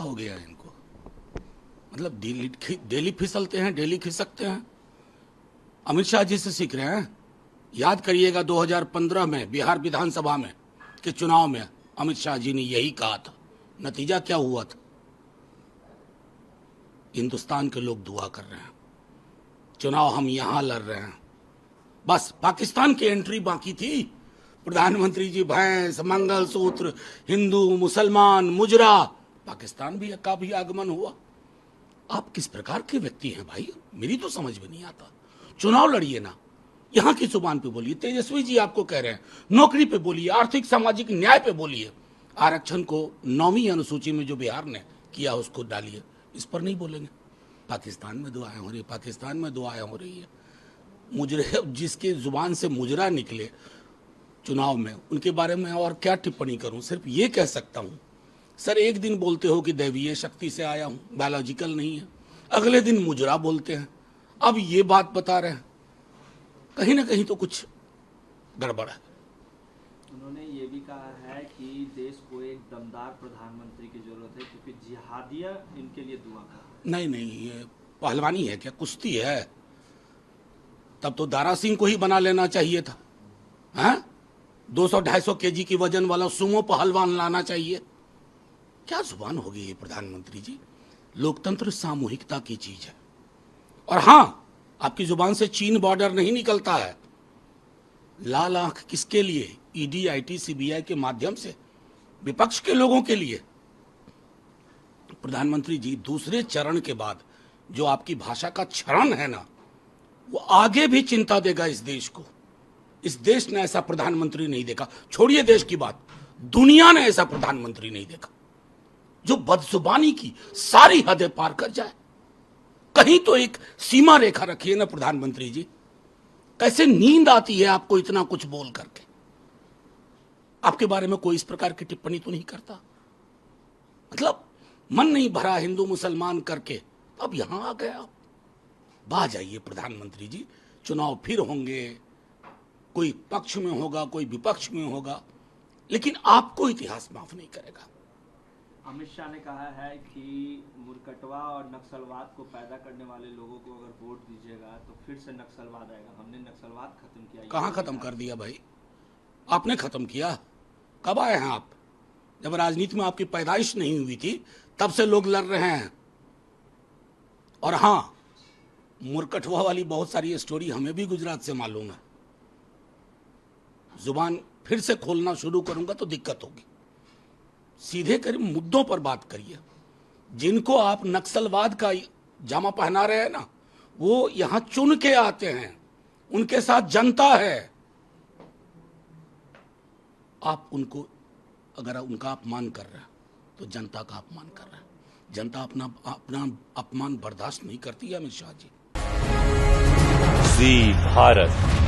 हो गया इनको? मतलब डेली फिसलते हैं, डेली खिसकते हैं। अमित शाह जी से सीख रहे हैं। याद करिएगा 2015 में बिहार विधानसभा में के चुनाव में अमित शाह जी ने यही कहा था। नतीजा क्या हुआ था? हिंदुस्तान के लोग दुआ कर रहे हैं, चुनाव हम यहां लड़ रहे हैं। बस पाकिस्तान की एंट्री बाकी थी। प्रधानमंत्री जी भैंस, मंगलसूत्र, हिंदू, मुसलमान, मुजरा, पाकिस्तान भी का भी आगमन हुआ। आप किस प्रकार के व्यक्ति हैं भाई? मेरी तो समझ में नहीं आता। चुनाव लड़िए ना, यहां की जुबान पे बोलिए। तेजस्वी जी आपको कह रहे हैं नौकरी पे बोलिए, आर्थिक सामाजिक न्याय पे बोलिए। आरक्षण को 9वीं अनुसूची में जो बिहार ने किया उसको डालिए, इस पर नहीं बोलेंगे। पाकिस्तान में दुआएं हो रही है, पाकिस्तान में दुआएं हो रही है। मुजरे जिसके जुबान से मुजरा निकले चुनाव में, उनके बारे में और क्या टिप्पणी करूं? सिर्फ ये कह सकता हूं, सर एक दिन बोलते हो कि दैवीय शक्ति से आया हूं, बायोलॉजिकल नहीं है, अगले दिन मुजरा बोलते हैं, अब ये बात बता रहे हैं। कहीं ना कहीं तो कुछ गड़बड़ है। उन्होंने ये भी कहा है कि देश को एक दमदार प्रधानमंत्री की जरूरत है क्योंकि जिहादिया इनके लिए दुआ कर। नहीं, ये पहलवानी है क्या? कुश्ती है? तब तो दारा सिंह को ही बना लेना चाहिए था। हैं? 200-250 केजी की वजन वाला सुमो पहलवान लाना चाहिए। क्या जुबान होगी ये प्रधानमंत्री जी? लोकतंत्र सामूहिकता की चीज है। और हां, आपकी जुबान से चीन बॉर्डर नहीं निकलता है। लाल आंख किसके लिए? ईडी, आईटी, सीबीआई के माध्यम से विपक्ष के लोगों के लिए। प्रधानमंत्री जी, दूसरे चरण के बाद जो आपकी भाषा का क्षरण है ना, वो आगे भी चिंता देगा इस देश को। इस देश ने ऐसा प्रधानमंत्री नहीं देखा। छोड़िए देश की बात, दुनिया ने ऐसा प्रधानमंत्री नहीं देखा जो बदजुबानी की सारी हदें पार कर जाए। कहीं तो एक सीमा रेखा रखिए ना प्रधानमंत्री जी। कैसे नींद आती है आपको इतना कुछ बोल करके? आपके बारे में कोई इस प्रकार की टिप्पणी तो नहीं करता। मतलब मन नहीं भरा हिंदू मुसलमान करके, अब यहां आ गए आप। बाहर जाइए प्रधानमंत्री जी, चुनाव फिर होंगे, कोई पक्ष में होगा, कोई विपक्ष में होगा, लेकिन आपको इतिहास माफ नहीं करेगा। अमित शाह ने कहा है कि मुरकटवा और नक्सलवाद को पैदा करने वाले लोगों को अगर वोट दीजिएगा तो फिर से नक्सलवाद आएगा। हमने नक्सलवाद खत्म किया। कहां खत्म कर दिया भाई? आपने खत्म किया। कब आए हैं आप? जब राजनीति में आपकी पैदाइश नहीं हुई थी तब से लोग लड़ रहे हैं। और हां, मुरकटवा वाली बहुत सारी स्टोरी हमें भी गुजरात से मालूम है। जुबान फिर से खोलना शुरू करूंगा तो दिक्कत होगी। सीधे कर मुद्दों पर बात करिए। जिनको आप नक्सलवाद का जामा पहना रहे हैं ना, वो यहां चुन के आते हैं, उनके साथ जनता है। आप उनको, अगर उनका अपमान कर रहे हैं तो जनता का अपमान कर रहे हैं। जनता अपना अपमान बर्दाश्त नहीं करती है अमित शाह जी। जी भारत।